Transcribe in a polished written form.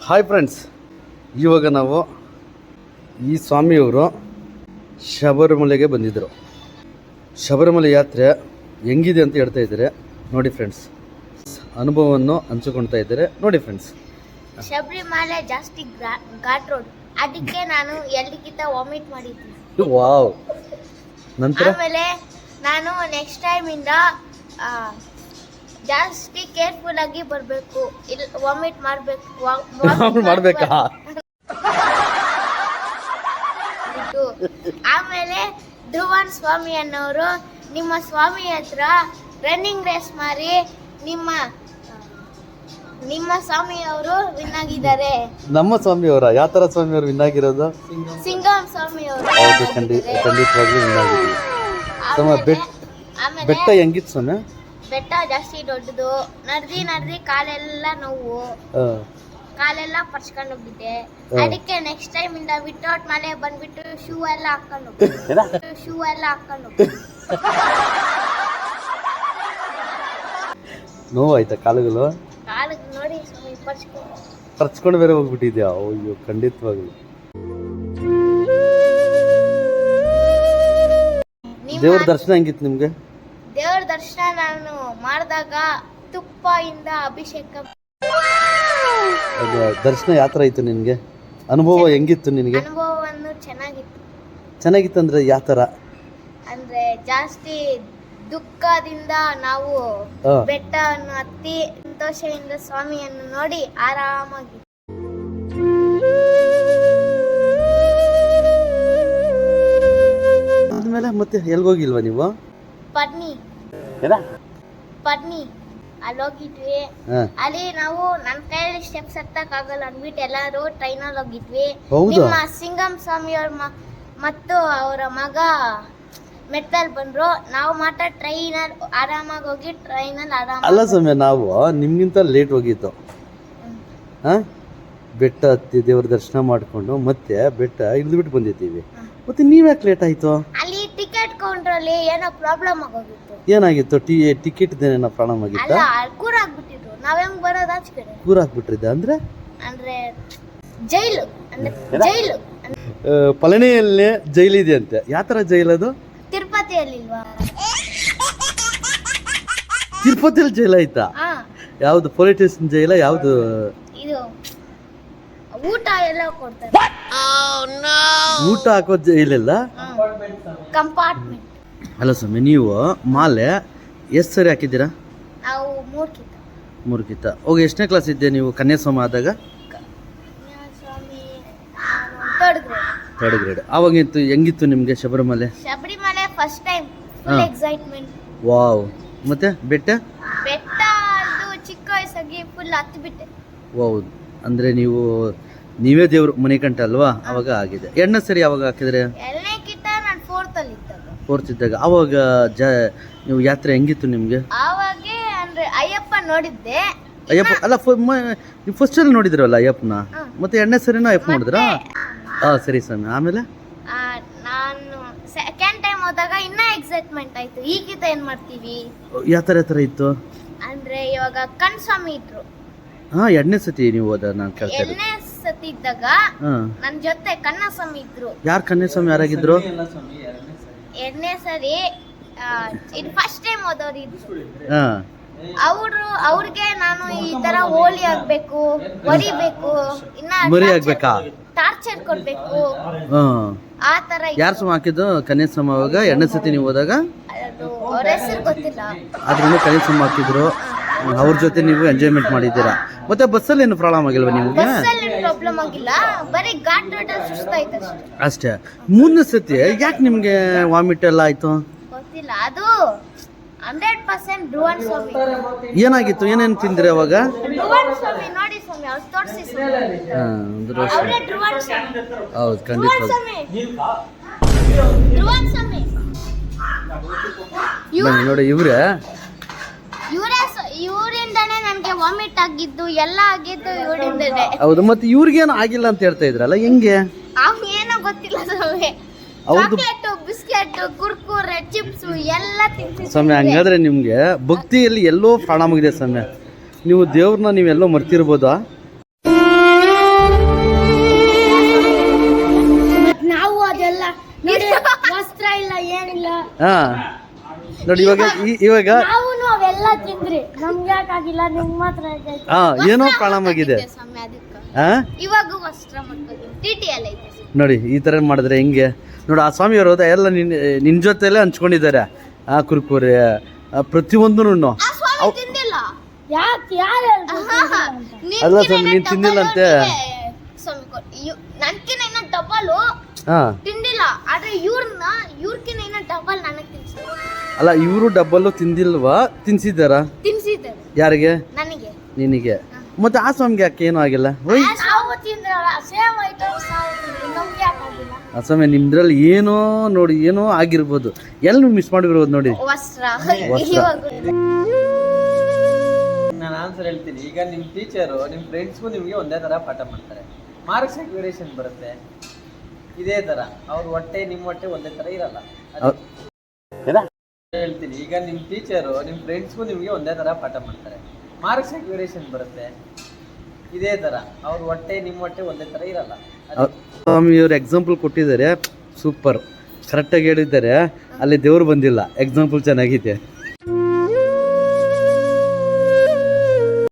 Hi friends, ಇವಾಗ ನಾವು ಈ ಸ್ವಾಮಿಯವರು ಶಬರಿಮಲೆಗೆ ಬಂದಿದ್ದರು. ಶಬರಿಮಲೆ ಯಾತ್ರೆ ಹೆಂಗಿದೆ ಅಂತ ಹೇಳ್ತಾ ಇದ್ದಾರೆ. ನೋಡಿ ಫ್ರೆಂಡ್ಸ್, ಅನುಭವವನ್ನು ಹಂಚಿಕೊಳ್ತಾ ಇದ್ದಾರೆ. ನೋಡಿ ಫ್ರೆಂಡ್ಸ್, ಶಬರಿಮಲೆ ಜಾಸ್ತಿ ಘಾಟ್ ರೋಡ್, ಅದಕ್ಕೆ ನಾನು ಎಲ್ಲಿಗಿಂತ ವಾಮಿಟ್ ಮಾಡಿದ್ದೀನಿ. ವಾವ್. ನಂತರ ಆಮೇಲೆ ನಾನು ನೆಕ್ಸ್ಟ್ ಟೈಮ್ ಇಂದ ಜಾಸ್ತಿ ಕೇರ್ಫುಲ್ ಆಗಿ ಬರಬೇಕು. ಇಲ್ಲಿ ವಾಮಿಟ್ ಮಾಡಬೇಕಾ? ಆಮೇಲೆ ಧ್ರುವನ್ ಸ್ವಾಮಿ ಅನ್ನೋರು ನಿಮ್ಮ ಸ್ವಾಮಿ ಹತ್ರ ರನ್ನಿಂಗ್ ರೇಸ್ ಮಾಡಿ ನಿಮ್ಮ ಸ್ವಾಮಿ ಅವರು ವಿನ್ ಆಗಿದ್ದಾರೆ. ನಮ್ಮ ಸ್ವಾಮಿಯವರ ಯಾವ ತರ ಸ್ವಾಮಿಯವರು ವಿನ್ ಆಗಿರೋದು? ಸಿಂಗಂ ಸ್ವಾಮಿ ಅವರು. ಹೌದು, ಖಂಡಿತವಾಗ್ಲೂ ವಿನ್ ಆಗಿದ್ದೀವಿ. ಬೆಟ್ಟ ಹೆಂಗಿತ್ತು ಸ್ವಾಮಿ? ಬೆಟ್ಟ ಜಾಸ್ತಿ ದೊಡ್ಡದು. ನಡ್ದಿ ಕಾಲೆಲ್ಲ ನೋವು, ಕಾಲೆಲ್ಲ ಪರ್ಸ್ಕೊಂಡು ಹೋಗಿದ್ದೆ. ಅದಕ್ಕೆ ನೆಕ್ಸ್ಟ್ ಟೈಮ್ ಇಂದ ವಿತೌಟ್ ಮಳೆ ಬಂದ್ಬಿಟ್ಟು ಶೂ ಎಲ್ಲ ಹಾಕೊಂಡು ನೋವಾಯ್ತಾ ಕಾಲುಗಳು? ನೋಡಿ ಪರ್ಚ್ಕೊಂಡು ಬೇರೆ ಹೋಗ್ಬಿಟ್ಟಿದ್ಯಾ? ಅಯ್ಯೋ, ಖಂಡಿತವಾಗ್ಲು. ದೇವ್ರ ದರ್ಶನ ಹೆಂಗಿತ್ತು ನಿಮ್ಗೆ? ದೇವ್ರ ದರ್ಶನ ನಾನು ಮಾಡಿದಾಗ ತುಪ್ಪ ಇಂದ ಅಭಿಷೇಕ. ದರ್ಶನ ಯಾವ ಥರ ಇತ್ತು ನಿನಗೆ? ಅನುಭವ ಹೆಂಗಿತ್ತು ನಿನಗೆ? ಅನುಭವವನ್ನು ಚೆನ್ನಾಗಿತ್ತು ಅಂದ್ರೆ ಯಾವ ಥರ? ಅಂದ್ರೆ ಜಾಸ್ತಿ ದುಃಖದಿಂದ ನಾವು ಬೆಟ್ಟವನ್ನು ಹತ್ತಿ ಸಂತೋಷದಿಂದ ಸ್ವಾಮಿಯನ್ನು ನೋಡಿ ಆರಾಮಾಗಿ. ಆದ್ಮೇಲೆ ಮತ್ತೆ ಎಲ್ಗೋಗಿಲ್ವಾ ನೀವು? ಪಡ್ನಿ ಅಲ್ಲೋಗಿದ್ವಿ. ಅಲ್ಲಿ ನಾವು ನನ್ನ ಕೈಯಲ್ಲಿ ಸ್ಟೆಪ್ಸ್ ಹತ್ತಕ್ಕಾಗಲ್ಲ ಅಂದ್ಬಿಟ್ಟು ಎಲ್ಲರೂ ಟ್ರೈನಲ್ಲಿ ಹೋಗಿದ್ವಿ. ನಿಮ್ಮ ಸಿಂಗಂ ಸ್ವಾಮಿಯವ್ರ ಮತ್ತು ಅವರ ಮಗ ಮೆಟ್ಟಲ್ ಬಂದ್ರು. ನಾವು ಮಾತ್ರ ಟ್ರೈನಲ್ಲಿ ಆರಾಮಾಗಿ ಹೋಗಿ ಟ್ರೈನಲ್ಲಿ ಅಲ್ಲ ಸ್ವಾಮಿ, ನಾವು ನಿಮ್ಗಿಂತ ಲೇಟ್ ಹೋಗಿತ್ತು. ಬೆಟ್ಟ ಹತ್ತಿ ದೇವ್ರ ದರ್ಶನ ಮಾಡ್ಕೊಂಡು ಮತ್ತೆ ಬೆಟ್ಟ ಇಳಿದ್ಬಿಟ್ಟು ಬಂದಿದ್ದೀವಿ. ಮತ್ತೆ ನೀವ್ಯಾಕೆ ಲೇಟ್ ಆಯ್ತು? ಅಲ್ಲಿ ಟಿಕೆಟ್ ಕೌಂಟ್ರಲ್ಲಿ ಏನೋ ಪ್ರಾಬ್ಲಮ್ ಆಗೋಗಿತ್ತು. ಏನಾಗಿತ್ತು? ಟಿಕೆಟ್ ಏನೋ ಪ್ರಾಬ್ಲಮ್ ಆಗಿತ್ತು? ಅಲ್ಲ, ಕೂರ್ ಹಾಕ್ಬಿಟ್ಟಿದ್ರು. ನಾವ್ ಹೆಂಗ್ ಬರೋದು ಆಚೆ ಕಡೆ? ಕೂರ್ ಹಾಕ್ಬಿಟ್ರಿದ್ದ ಅಂದ್ರೆ ಜೈಲು. ಪಳನಿಯಲ್ಲಿ ಜೈಲಿದೆ ಅಂತೆ. ಯಾವ ತರ ಜೈಲ್ ಅದು? ತಿರುಪತಿಯಲ್ಲಿ ಇಲ್ವಾ? ತಿರುಪತಿಯಲ್ಲಿ ಜೈಲ್ ಆಯ್ತಾ? ಯಾವ್ದು ಪೊಲೀಸ್ ಸ್ಟೇಷನ್ ಜೈಲ? ಯಾವ್ದು ಇದು? ಊಟ ಎಲ್ಲ ಕೊಡ್ತಾರೆ. ಊಟ ಹಾಕೋ ಜೈಲಿಲ್ಲ, ಕಂಪಾರ್ಟ್ಮೆಂಟ್. ಅಲ್ಲ ಸ್ವಾಮಿ, ನೀವು ಮಾಲೆ ಎಷ್ಟು ಸರಿ ಹಾಕಿದ್ದೀರಾ? ನಾವು ಮೂರು ಕಿತ್ತ. ಹೋಗಿ ಎಷ್ಟನೇ ಕ್ಲಾಸ್ ಇದ್ದೆ ನೀವು ಕನ್ಯಾಸ್ವಾಮಿ ಆದಾಗ? Third grade. ಅವಾಗ ಹೆಂಗಿತ್ತು ನಿಮ್ಗೆ Sabarimala? First time full excitement. Wow. ಮತ್ತೆ ಬೆಟ್ಟ ಅದು ಚಿಕ್ಕ ವಯಸ್ಸಾಗಿ ಫುಲ್ ಹತ್ತಿ ಬಿಟ್ಟೆ. ವಾವ್. ಅಂದ್ರೆ ನೀವೇ ದೇವ್ರು ಮನೆ ಕಂಠ ಅಲ್ವಾ? ಅವಾಗ ಆಗಿದೆ. ಎರಡನೇ ಸರಿ ಯಾವಾಗ ಹಾಕಿದ್ರೆ? ಎರಡನೇ ಕಿತ್ತ ನಾನು ಫೋರ್ತ್ ಇದ್ದಾಗ. ಅವಾಗ ನೀವು ಯಾತ್ರೆ ಹೆಂಗಿತ್ತು ನಿಮ್ಗೆ? ಅವಾಗ ಅಂದ್ರೆ ಅಯ್ಯಪ್ಪ ನೋಡಿದ್ದೆ. ಅಯ್ಯಪ್ಪ ಅಲ್ಲ, ನೀವು ಫಸ್ಟ್ ಅಲ್ಲಿ ನೋಡಿದ್ರಲ್ಲ ಅಯ್ಯಪ್ಪನ, ಮತ್ತೆ ಎರಡನೇ ಸರಿನೂ ಅಯ್ಯಪ್ಪ ನೋಡಿದ್ರಾ? ಸರಿ ಸ್ವಾಮಿ. ಆಮೇಲೆ ನಾನು ಸೆಕೆಂಡ್ ಟೈಮ್ ಹೋದಾಗ ಇನ್ನ ಎಕ್ಸೈಟ್ಮೆಂಟ್ ಆಯ್ತು. ಈಗಿತ ಏನ್ ಮಾಡ್ತೀವಿ? ಯಾವ ತರ ಇತ್ತು ಅಂದ್ರೆ ಇವಾಗ ಕಣ್ಸ್ವಾಮಿ ಇದ್ರು. ಎರಡನೇ ಸತಿ ನೀವು ಹೋದ? ನಾನು ಕೇಳ್ತಾ ಇದ್ದೆ. ಎರಡನೇ ಸತಿ ಇದ್ದಾಗ ನನ್ ಜೊತೆ ಕಣ್ಣಸ್ವಾಮಿ ಇದ್ರು. ಯಾರು ಕನ್ಯಾಸ್ವಾಮಿ ಯಾರಾಗಿದ್ರು? ಎರಡನೇ ಸರಿ ಫಸ್ಟ್ ಟೈಮ್ ಹೋದವ್ರು ಇದ್ರು. ಅವ್ರಿಗೆ ನಾನು ಈ ತರ ಹೋಲಿ ಆಗ್ಬೇಕು, ಹೊಡಿಬೇಕು, ಮರಿ ಆಗ್ಬೇಕಾ, ಟಾರ್ಚರ್ ಕೊಡ್ಬೇಕು, ಆ ತರ. ಯಾರು ಸ್ವಾಮಿ ಹಾಕಿದ್ದು ಕನ್ಯಾಸ್ವಾಮಿ ಅವಾಗ? ಎರಡನೇ ಸತಿ ನೀವು ಹೋದಾಗ? ಅವ್ರ ಹೆಸರು ಗೊತ್ತಿಲ್ಲ, ಆದ್ರೂ ಕನ್ಯಾಸ್ವಾಮಿ ಹಾಕಿದ್ರು. ಅವ್ರ ಜೊತೆ ನೀವು ಎಂಜಾಯ್ಮೆಂಟ್ ಮಾಡಿದ್ದೀರಾ. ಮತ್ತೆ ಬಸ್ಸಲ್ಲಿ ಏನು ಪ್ರಾಬ್ಲಮ್ ಆಗಿಲ್ವಾ ನಿಮ್ಗೆ? ಬಸ್ಸಲ್ಲಿ ಪ್ರಾಬ್ಲಮ್ ಆಗಿಲ್ಲ, ಬರೀ ಘಾಟ್ ರೋಡಲ್ಲಿ ಸುಸ್ತಾಯ್ತು ಅಷ್ಟೇ. ಮೂರನೇ ಸತಿ ಯಾಕೆ ನಿಮ್ಗೆ ವಾಮಿಟ್ ಎಲ್ಲ ಆಯ್ತು? ಗೊತ್ತಿಲ್ಲ. ಅದು 100% ಧ್ರುವನ್ ಸ್ವಾಮಿ. ಏನಾಗಿತ್ತು? ಏನೇನು ತಿಂದ್ರಿ ಅವಾಗ? ಧ್ರುವನ್ ಸ್ವಾಮಿ ನೋಡಿ ಸ್ವಾಮಿ, ಅವ್ರು ತೋರಿಸಿ ಸ್ವಾಮಿ. ಧ್ರುವನ್ ಸ್ವಾಮಿ. ಹೌದು, ಖಂಡಿತ. ಧ್ರುವನ್ ಸ್ವಾಮಿ ನೋಡಿ, ಇವರಿಂದಾನೇ ನನಗೆ ವಾಮಿಟ್ ಆಗಿದ್ದು, ಎಲ್ಲ ಆಗಿದ್ದು ಇವರಿಂದಾನೆ. ಹೌದು. ಮತ್ತೆ ಇವ್ರಿಗೇನು ಆಗಿಲ್ಲ ಅಂತ ಹೇಳ್ತಾ ಇದ್ರಲ್ಲ, ಹೆಂಗೆ? ಏನೋ ಗೊತ್ತಿಲ್ಲ ಸ್ವಾಮಿ. ಚಾಕ್ಲೇಟ್, ಬಿಸ್ಕೆಟ್, ಕುರ್ಕುರೆ, ಚಿಪ್ಸ್ ಎಲ್ಲ ತಿಂತೀನಿ ಸ್ವಾಮಿ. ಹಂಗಾದ್ರೆ ನಿಮ್ಗೆ ಭಕ್ತಿಯಲ್ಲಿ ಎಲ್ಲೋ ಪ್ರಾಣ ಮುಗಿದೆ ಸ್ವಾಮಿ. ನೀವು ದೇವ್ರನ್ನ ನೀವೆಲ್ಲೋ ಮರ್ತಿರ್ಬೋದಾ? ವಸ್ತ್ರ ಇಲ್ಲ ಏನಿಲ್ಲ. ಹಾಂ ನೋಡಿ ಇವಾಗ ನಾವು ಅವೆಲ್ಲ ತಿಂದ್ರಿ ನಮ್ಗೆ ಯಾಕಾಗಿಲ್ಲ ನಿಮ್ಗೆ ಮಾತ್ರ ಹಾಂ ಏನೋ ಪ್ರಾಬ್ಲಮ್ ಆಗಿದೆ. ಹಾಂ ಇವಾಗ ವಸ್ತ್ರ ಮಾಡ್ಕೋತೀವಿ ಟಿಟಿ ಎಲ್ಲ ಐತೆ. ನೋಡಿ ಈ ಥರ ಮಾಡಿದ್ರೆ ಹೆಂಗೆ ನೋಡಿ. ಆ ಸ್ವಾಮಿಯವರು ಹೋದ ಎಲ್ಲ ನಿನ್ನ ಜೊತೆಲೇ ಹಂಚ್ಕೊಂಡಿದ್ದಾರೆ. ಆ ಕುರ್ಕುರೆ ಪ್ರತಿಯೊಂದೂ ತಿಂದಿಲ್ಲ. ಯಾಕೆ ಯಾರು ಅಲ್ಲ ಸ್ವಾಮಿ ನೀನು ತಿಂದಿಲ್ಲಂತೆ. ನನ್ಕಿನ ಇನ್ನ ಡಬಲು ಹಾಂ ತಿಂದಿಲ್ಲ. ಆದ್ರೆ ಇವ್ರಕಿನ ಇನ್ನ ಡಬಲ್ ನನಗೆ ತಿನ್ಸಿದ್ರು. ಅಲ್ಲ ಇವರು ಡಬ್ಬಲ್ಲು ತಿಂದಿಲ್ವಾ? ತಿನ್ಸಿದ್ದಾರಾ? ತಿನ್ಸಿದ್ದಾರೆ ಯಾರಿಗೆ? ನನಗೆ. ನಿನಗೆ. ಮತ್ತೆ ಆ ಸ್ವಾಮಿಗೆ ಯಾಕೆ ಏನೂ ಆಗಿಲ್ಲ? ನಾವು ತಿಂದ್ರಲ್ಲ ಸೇಮ್ ಐಟಮ್ಸ್ ನಮ್ಗೆ ಯಾಕಾಗಿಲ್ಲ? ಆ ಸ್ವಾಮಿ ನಿಮ್ದ್ರಲ್ಲಿ ಏನೋ ನೋಡಿ ಏನೋ ಆಗಿರ್ಬೋದು. ಎಲ್ಲ ಮಿಸ್ ಮಾಡಿರ್ಬೋದು ನೋಡಿ. ವಸ್ತ್ರ ಇವಾಗ ನಾನು ಆನ್ಸರ್ ಹೇಳ್ತೀನಿ. ಈಗ ನಿಮ್ಮ ಟೀಚರು ನಿಮ್ಮ ಫ್ರೆಂಡ್ಸ್ಗೂ ನಿಮಗೆ ಒಂದೇ ಥರ ಪಾಠ ಮಾಡ್ತಾರೆ, ಮಾರ್ಕ್ಸ್ ವೇರಿಯೇಷನ್ ಬರುತ್ತೆ. ಇದೇ ಥರ ಅವ್ರ ಹೊಟ್ಟೆ ನಿಮ್ಮ ಹೊಟ್ಟೆ ಒಂದೇ ಥರ ಇರಲ್ಲ. ಹೇಳ್ತೀನಿ. ಈಗ ನಿಮ್ಮ ಟೀಚರು ನಿಮ್ಮ ಫ್ರೆಂಡ್ಸ್ಗೂ ನಿಮಗೆ ಒಂದೇ ಥರ ಪಾಠ ಮಾಡ್ತಾರೆ, ಮಾರ್ಕ್ಸ್ ವೇರಿಯೇಷನ್ ಬರುತ್ತೆ. ಇದೇ ಥರ ಅವ್ರ ಹೊಟ್ಟೆ ನಿಮ್ಮ ಹೊಟ್ಟೆ ಒಂದೇ ಥರ ಇರಲ್ಲ. ಸ್ವಾಮಿಯವರು ಎಕ್ಸಾಂಪಲ್ ಕೊಟ್ಟಿದ್ದಾರೆ, ಸೂಪರ್ ಕರೆಕ್ಟಾಗಿ ಹೇಳಿದ್ದಾರೆ. ಅಲ್ಲಿ ದೇವ್ರು ಬಂದಿಲ್ಲ, ಎಕ್ಸಾಂಪಲ್ ಚೆನ್ನಾಗಿದೆ.